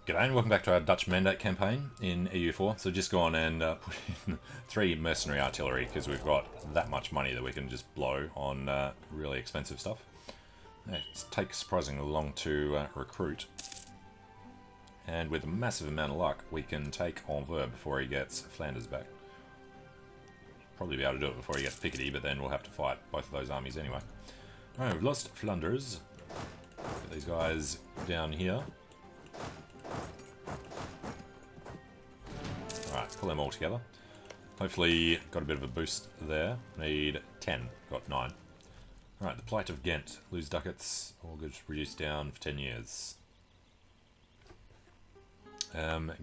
G'day and welcome back to our Dutch Mandate campaign in EU4. So just go on and put in 3 mercenary artillery because we've got that much money that we can just blow on really expensive stuff. It takes surprisingly long to recruit. And with a massive amount of luck, we can take Anvers before he gets Flanders back. Probably be able to do it before he gets Picardy, but then we'll have to fight both of those armies anyway. Alright, we've lost Flanders. Get these guys down here. Alright, pull them all together. Hopefully got a bit of a boost there. Need 10, got 9. Alright, the Plight of Ghent. Lose ducats, all goods reduced down for 10 years.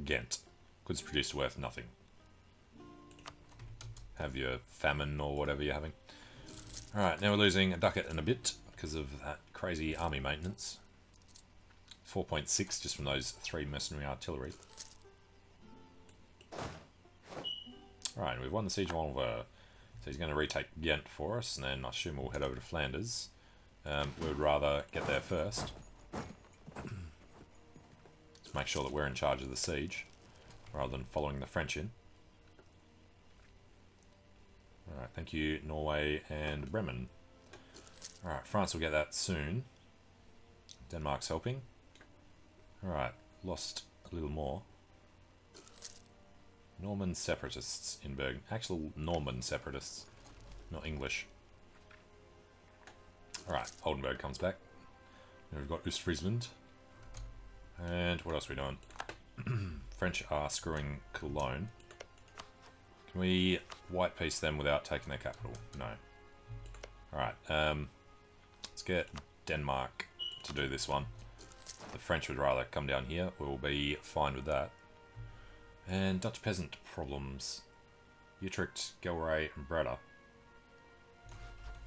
Ghent. Goods produced worth nothing. Have your famine or whatever you're having. Alright, now we're losing a ducat and a bit because of that crazy army maintenance. 4.6 just from those 3 mercenary artillery. Alright, we've won the siege of Anvers. So he's going to retake Ghent for us, and then I assume we'll head over to Flanders. We would rather get there first. Let's make sure that we're in charge of the siege, rather than following the French in. Alright, thank you, Norway and Bremen. Alright, France will get that soon. Denmark's helping. Alright, lost a little more. Norman separatists in Bergen. Actual Norman separatists, not English. Alright, Oldenburg comes back. Then we've got Ostfriesland. And what else are we doing? French are screwing Cologne. Can we white piece them without taking their capital? No. Alright, let's get Denmark to do this one. The French would rather come down here. We'll be fine with that. And Dutch peasant problems. Utrecht, Gelre, and Breda.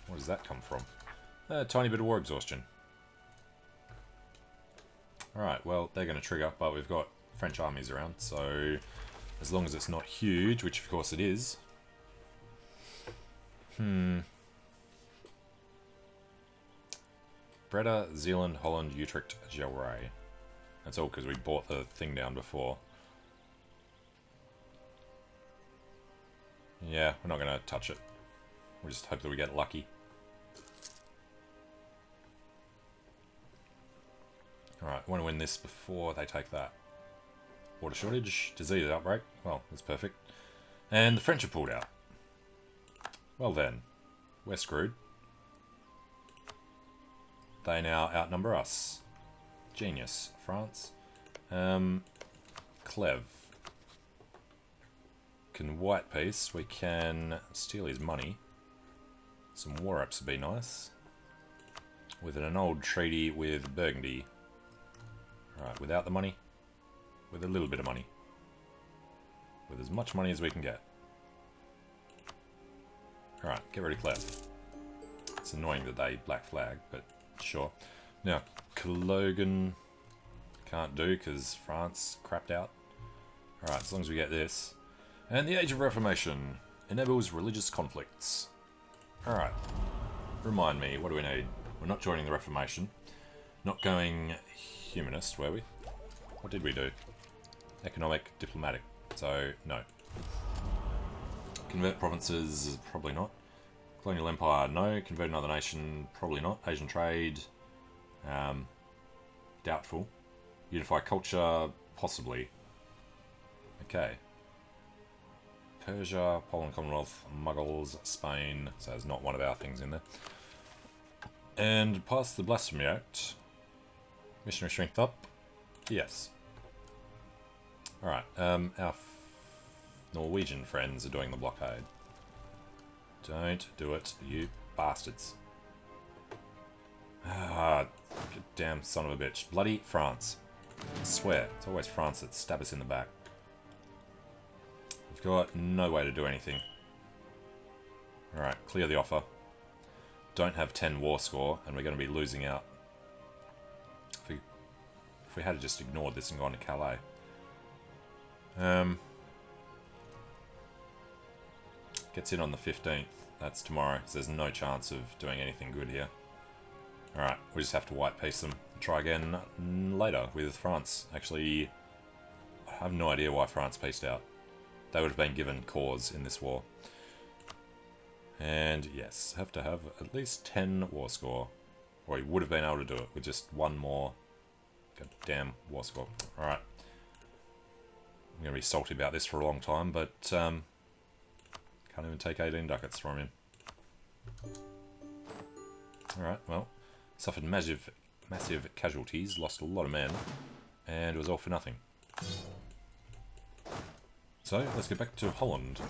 Where does that come from? A tiny bit of war exhaustion. Alright, well, they're going to trigger, but we've got French armies around, so as long as it's not huge, which of course it is. Breda, Zeeland, Holland, Utrecht, Gelre. That's all because we bought the thing down before. Yeah, we're not going to touch it. We'll just hope that we get lucky. Alright, I want to win this before they take that. Water shortage, disease outbreak. Well, that's perfect. And the French are pulled out. Well then, we're screwed. They now outnumber us. Genius, France. Clev. Can white piece, we can steal his money. Some war apps would be nice. With an old treaty with Burgundy. Alright, without the money. With a little bit of money. With as much money as we can get. Alright, get ready, Clev. It's annoying that they black flag, but sure. Now, Cologne can't do because France crapped out. Alright, as long as we get this. And the Age of Reformation enables religious conflicts. Alright. Remind me, what do we need? We're not joining the Reformation. Not going humanist, were we? What did we do? Economic, diplomatic. So, no. Convert provinces, probably not. Colonial Empire, no. Convert another nation, probably not. Asian trade, doubtful. Unify culture, possibly. Okay. Persia, Poland, Commonwealth, Muggles, Spain. So there's not one of our things in there. And pass the Blasphemy Act. Missionary strength up. Yes. Alright, our Norwegian friends are doing the blockade. Don't do it, you bastards. Ah, damn son of a bitch. Bloody France. I swear, it's always France that stab us in the back. We've got no way to do anything. Alright, clear the offer. Don't have 10 war score, and we're going to be losing out. If we had just ignored this and gone to Calais. Gets in on the 15th. That's tomorrow, so there's no chance of doing anything good here. Alright, we just have to white piece them. Try again later with France. Actually, I have no idea why France peaced out. They would have been given cause in this war. And yes, have to have at least 10 war score. Or he would have been able to do it with just one more goddamn war score. Alright. I'm going to be salty about this for a long time, but can't even take 18 ducats from him. Alright, well, suffered massive casualties, lost a lot of men, and it was all for nothing. So, let's get back to Holland.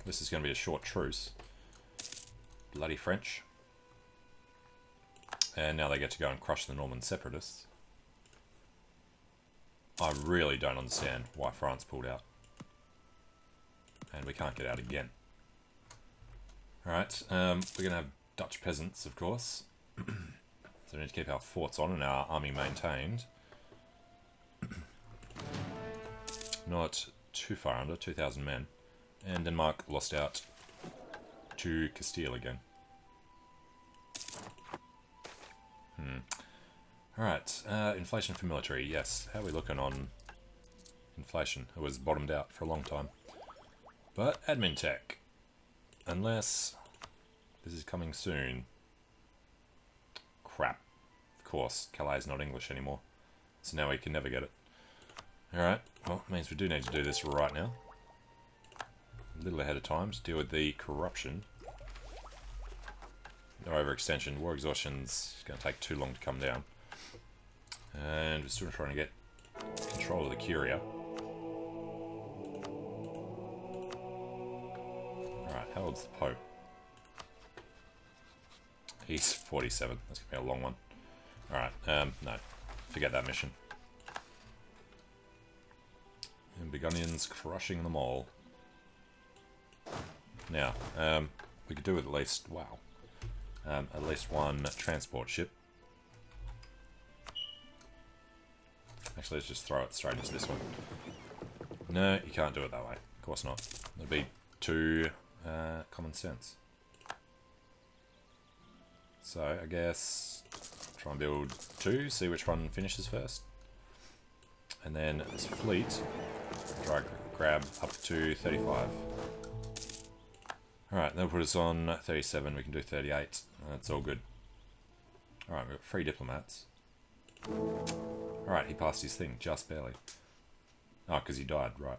This is going to be a short truce. Bloody French. And now they get to go and crush the Norman separatists. I really don't understand why France pulled out. And we can't get out again. Alright, we're going to have Dutch peasants, of course. So we need to keep our forts on and our army maintained. Not too far under, 2,000 men. And Denmark lost out to Castile again. Alright, inflation for military, yes. How are we looking on inflation? It was bottomed out for a long time. But admin tech. Unless this is coming soon. Crap. Of course, Calais is not English anymore. So now we can never get it. Alright, well, it means we do need to do this right now. A little ahead of time to deal with the corruption. No overextension. War exhaustion's going to take too long to come down. And we're still trying to get control of the Curia. Alright, how old's the Pope? He's 47. That's going to be a long one. Alright, no. Forget that mission. And Burgundians crushing them all. Now, we could do with at least, wow, at least one transport ship. Actually, let's just throw it straight into this one. No, you can't do it that way. Of course not. It'd be too common sense. So, I guess try and build 2, see which one finishes first. And then this fleet, try and grab up to 35. Alright, that'll put us on 37, we can do 38. That's all good. Alright, we've got 3 diplomats. Alright, he passed his thing, just barely. Oh, because he died, right.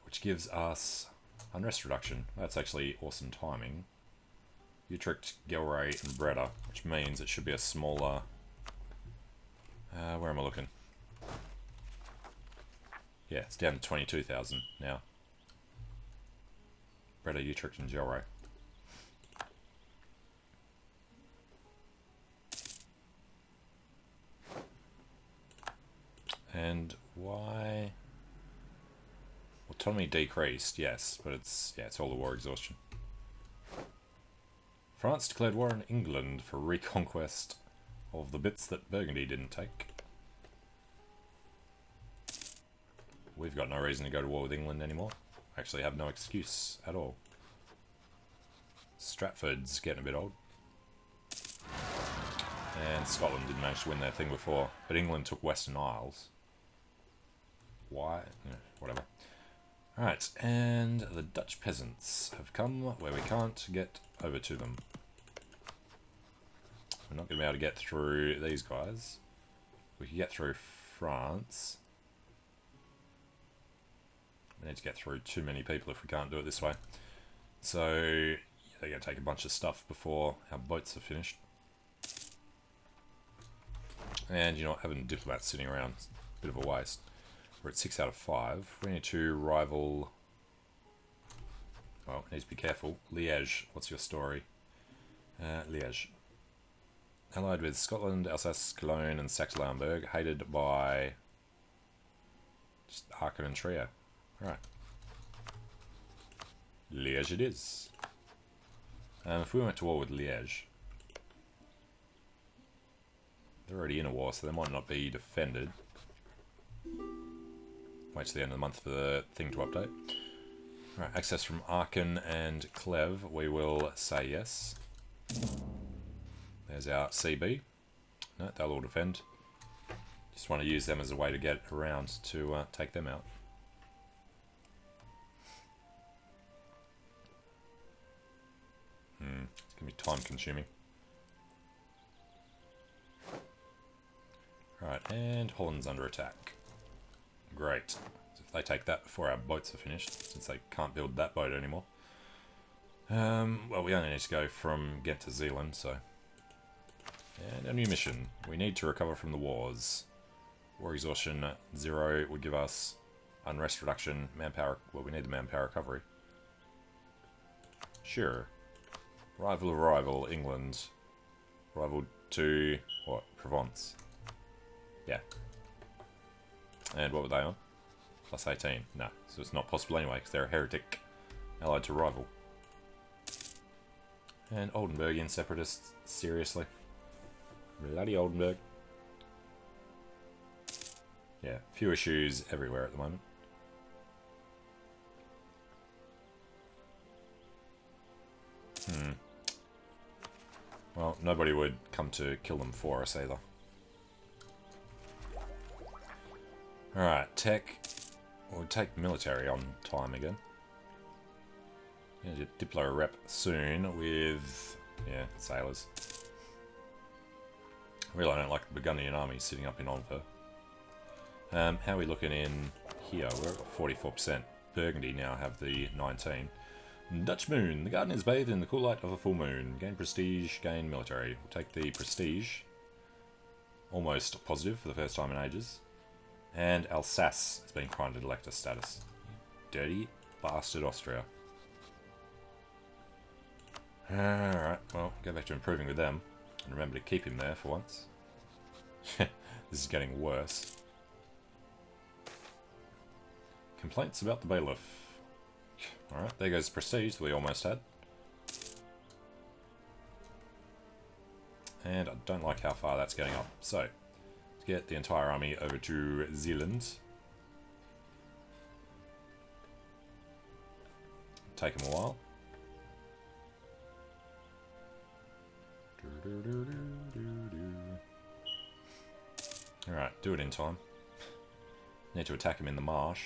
Which gives us unrest reduction. That's actually awesome timing. Utrecht, Gelre, and Breda, which means it should be a smaller... where am I looking? Yeah, it's down to 22,000 now. Breda, Utrecht, and Gelre. And why? Autonomy decreased, yes, but it's all the war exhaustion. France declared war on England for reconquest of the bits that Burgundy didn't take. We've got no reason to go to war with England anymore. Actually have no excuse at all. Stratford's getting a bit old. And Scotland didn't manage to win their thing before, but England took Western Isles. Why? Yeah, whatever. Alright, and the Dutch peasants have come where we can't get over to them. We're not going to be able to get through these guys. We can get through France. We need to get through too many people if we can't do it this way. So, yeah, they're going to take a bunch of stuff before our boats are finished. And, you know, having diplomats sitting around is a bit of a waste. We're at 6 out of 5. We need to rival... Well, we need to be careful. Liège, what's your story? Liège. Allied with Scotland, Alsace, Cologne, and Saxe-Lauenburg. Hated by... just Aachen and Trier. Right. Liège it is. If we went to war with Liège... They're already in a war, so they might not be defended. Wait till the end of the month for the thing to update. Right, access from Aachen and Cleve, we will say yes. There's our CB. No, they'll all defend. Just want to use them as a way to get around to take them out. It's going to be time consuming. Right, and Holland's under attack. Great. So if they take that before our boats are finished, since they can't build that boat anymore. Well, we only need to go from Ghent to Zealand, so... And a new mission. We need to recover from the wars. War exhaustion 0 would give us unrest reduction, manpower... Well, we need the manpower recovery. Sure. Rival, England. Rival to... what? Provence. Yeah. And what were they on? Plus 18. No, so it's not possible anyway, because they're a heretic allied to rival. And Oldenburgian separatists, seriously? Bloody Oldenburg. Yeah, few issues everywhere at the moment. Well, nobody would come to kill them for us either. Alright, tech. We'll take military on time again. Gonna do Diplo rep soon with, yeah, sailors. Really, I don't like the Burgundian army sitting up in Onfer. How are we looking in here? We're at 44%. Burgundy now have the 19. Dutch moon. The garden is bathed in the cool light of a full moon. Gain prestige, gain military. We'll take the prestige. Almost positive for the first time in ages. And Alsace has been granted elector status. Dirty bastard Austria. Alright, well, go back to improving with them. And remember to keep him there for once. This is getting worse. Complaints about the bailiff. Alright, there goes prestige that we almost had. And I don't like how far that's getting up. So, let's get the entire army over to Zealand. Take them a while. Alright, do it in time. Need to attack him in the marsh.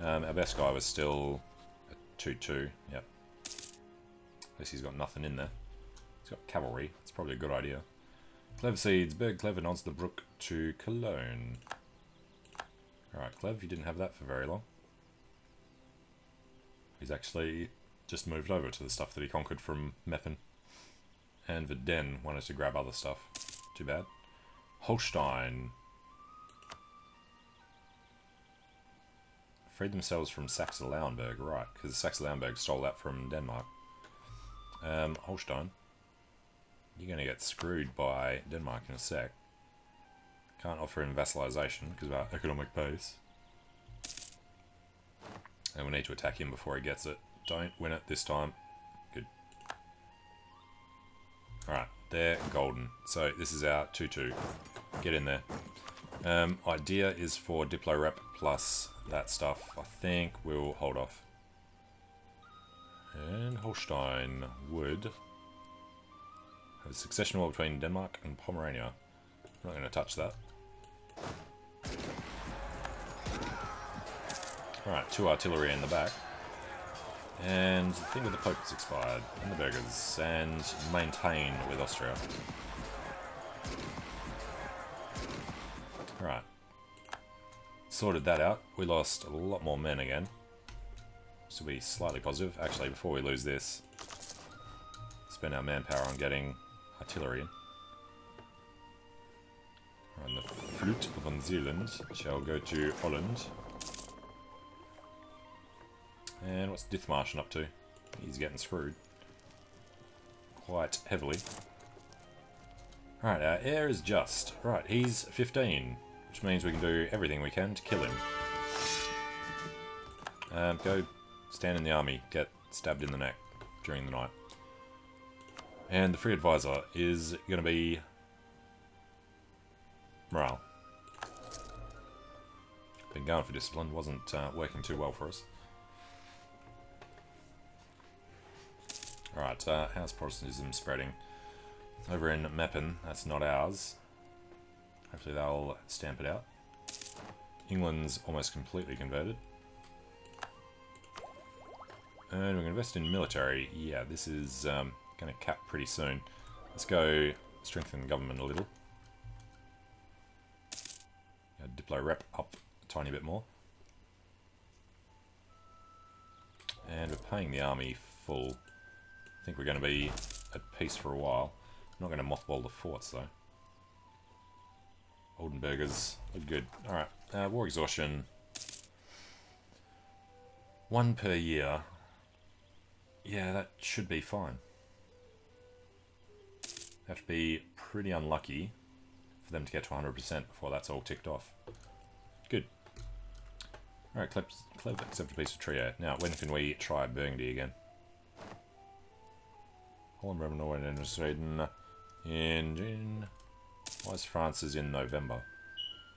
Our best guy was still a 2-2, yep. At least he's got nothing in there. He's got cavalry, it's probably a good idea. Clever Seeds, Berg Clever nods the brook to Cologne. Alright, Clev, you didn't have that for very long. He's actually just moved over to the stuff that he conquered from Meppen. And Verden wanted to grab other stuff. Too bad. Holstein. Freed themselves from Saxe-Lauenburg, right, because Saxe-Lauenburg stole that from Denmark. Holstein. You're going to get screwed by Denmark in a sec. Can't offer him vassalization because of our economic base. And we need to attack him before he gets it. Don't win it this time. Good. Alright, they're golden. So this is our 2-2. Get in there. Idea is for Diplo Rep plus that stuff. I think we'll hold off. And Holstein would have a succession war between Denmark and Pomerania. I'm not going to touch that. Alright, 2 artillery in the back. And the thing with the Pope has expired. And the burgers. And maintain with Austria. Alright. Sorted that out. We lost a lot more men again. This will be slightly positive. Actually, before we lose this, spend our manpower on getting artillery in. And the Flute von Zealand shall go to Holland. And what's Dithmarschen up to? He's getting screwed. Quite heavily. Alright, our heir is just. Right, he's 15. Which means we can do everything we can to kill him. Go stand in the army. Get stabbed in the neck during the night. And the free advisor is going to be morale. Been going for discipline. Wasn't working too well for us. Alright, how's Protestantism spreading? Over in Meppen, that's not ours. Hopefully they'll stamp it out. England's almost completely converted. And we're going to invest in military. Yeah, this is going to cap pretty soon. Let's go strengthen the government a little. Diplo rep up a tiny bit more. And we're paying the army full. I think we're going to be at peace for a while. I'm not going to mothball the forts though. Oldenburgers look good. Alright, war exhaustion. 1 per year. Yeah, that should be fine. Have to be pretty unlucky for them to get to 100% before that's all ticked off. Good. Alright, Clev accept a peace with Trier. Now, when can we try Burgundy again? Holland, Bremen, Norway, and Sweden in June. Why is France in November?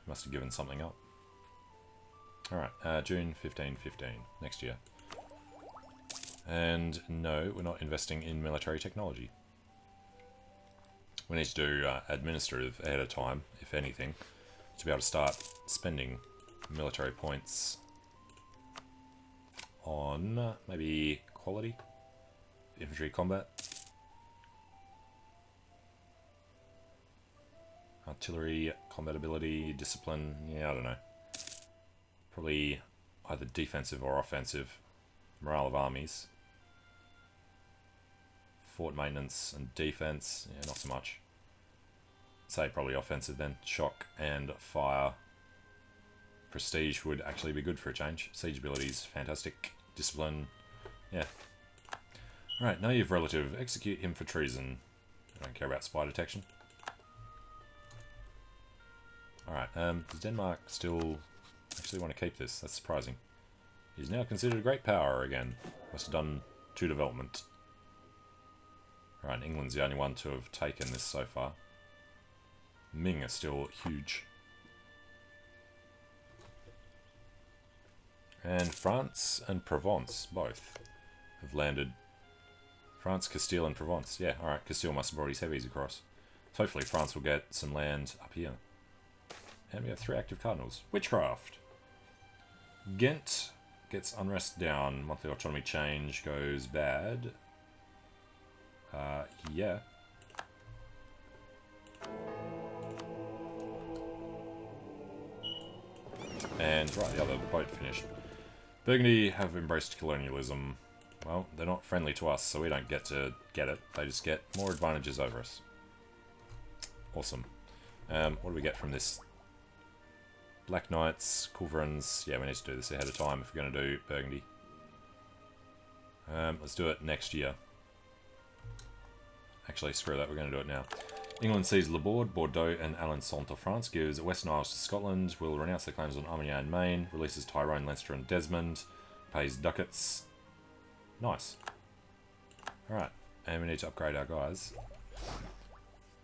Must have given something up. Alright, June 15, next year. And no, we're not investing in military technology. We need to do administrative ahead of time, if anything, to be able to start spending military points on maybe quality, infantry combat, artillery, combat ability, discipline, yeah, I don't know. Probably either defensive or offensive, morale of armies. Fort maintenance and defense, yeah, not so much. I'd say probably offensive then. Shock and fire. Prestige would actually be good for a change. Siege abilities, fantastic. Discipline, yeah. Alright, naive relative. Execute him for treason. I don't care about spy detection. Alright, does Denmark still actually want to keep this? That's surprising. He's now considered a great power again. Must have done 2 development. Alright, England's the only one to have taken this so far. Ming are still huge. And France and Provence, both, have landed. France, Castile and Provence. Yeah, alright, Castile must have brought his heavies across. So hopefully France will get some land up here. And we have 3 active cardinals. Witchcraft! Ghent gets unrest down. Monthly autonomy change goes bad. Yeah. And right, the other boat finished. Burgundy have embraced colonialism. Well, they're not friendly to us, so we don't get to get it. They just get more advantages over us. Awesome. What do we get from this? Black Knights, Culverins. Yeah, we need to do this ahead of time if we're going to do Burgundy. Let's do it next year. Actually, screw that, we're going to do it now. England seizes Laborde, Bordeaux, and Alençon to France, gives Western Isles to Scotland, will renounce their claims on Armagnac and Maine, releases Tyrone, Leinster, and Desmond, pays ducats. Nice. Alright, and we need to upgrade our guys.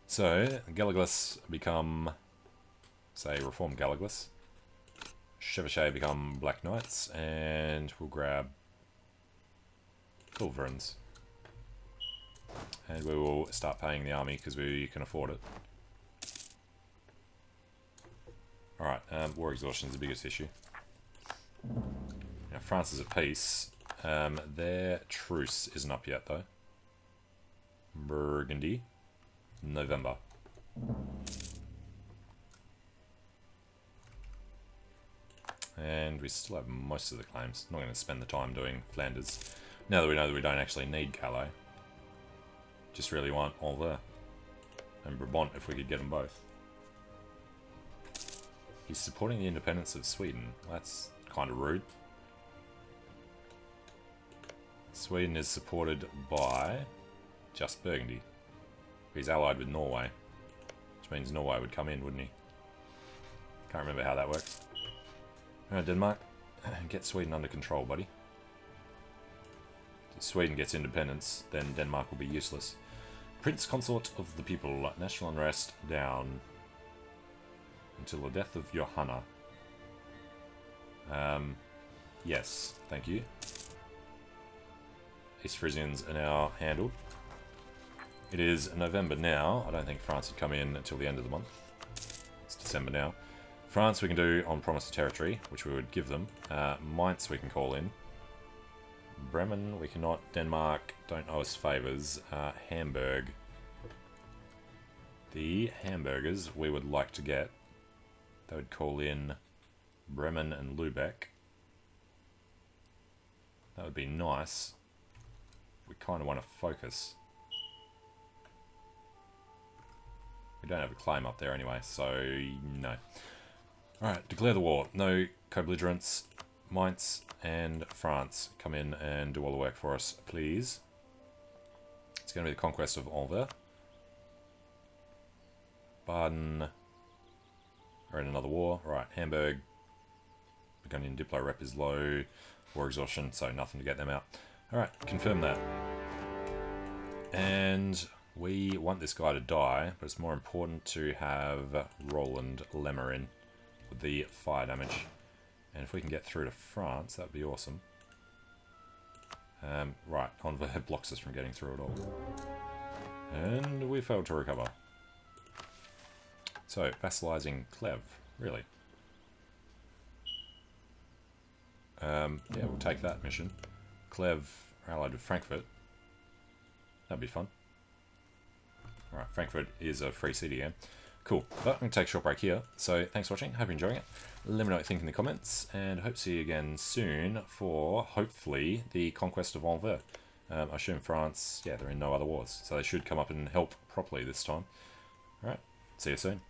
So, Gallegos become, say, Reformed Gallegos. Chevauchés become Black Knights, and we'll grab Culverins. And we will start paying the army because we can afford it. Alright, war exhaustion is the biggest issue. Now, France is at peace. Their truce isn't up yet, though. Burgundy. November. And we still have most of the claims. Not going to spend the time doing Flanders. Now that we know that we don't actually need Calais. Just really want all there. And Brabant if we could get them both. He's supporting the independence of Sweden. That's kind of rude. Sweden is supported by just Burgundy. He's allied with Norway. Which means Norway would come in, wouldn't he? Can't remember how that works. Alright, Denmark. Get Sweden under control, buddy. If Sweden gets independence, then Denmark will be useless. Prince Consort of the People. National unrest down until the death of Johanna. Yes, thank you. East Frisians are now handled. It is November now. I don't think France would come in until the end of the month. It's December now. France we can do on promise of territory, which we would give them. Mainz we can call in. Bremen we cannot. Denmark don't owe us favours. Hamburg. The hamburgers we would like to get. They would call in Bremen and Lübeck. That would be nice. We kind of want to focus. We don't have a claim up there anyway, so no. Alright, declare the war. No co-belligerents. Mainz and France come in and do all the work for us, please. It's going to be the conquest of Anvers. Baden are in another war. Right, Hamburg. Burgundian Diplo rep is low. War exhaustion, so nothing to get them out. Alright, confirm that. And we want this guy to die, but it's more important to have Roland Lemmer in with the fire damage. And if we can get through to France, that would be awesome. Right, Anvers blocks us from getting through at all. And we failed to recover. So, vassalizing Clev, really. Yeah, we'll take that mission. Clev allied with Frankfurt. That'd be fun. Alright, Frankfurt is a free city again. Cool. But I'm going to take a short break here. So, thanks for watching. Hope you're enjoying it. Let me know what you think in the comments. And hope to see you again soon for, hopefully, the conquest of Anvers. I assume France, yeah, they're in no other wars. So they should come up and help properly this time. Alright, see you soon.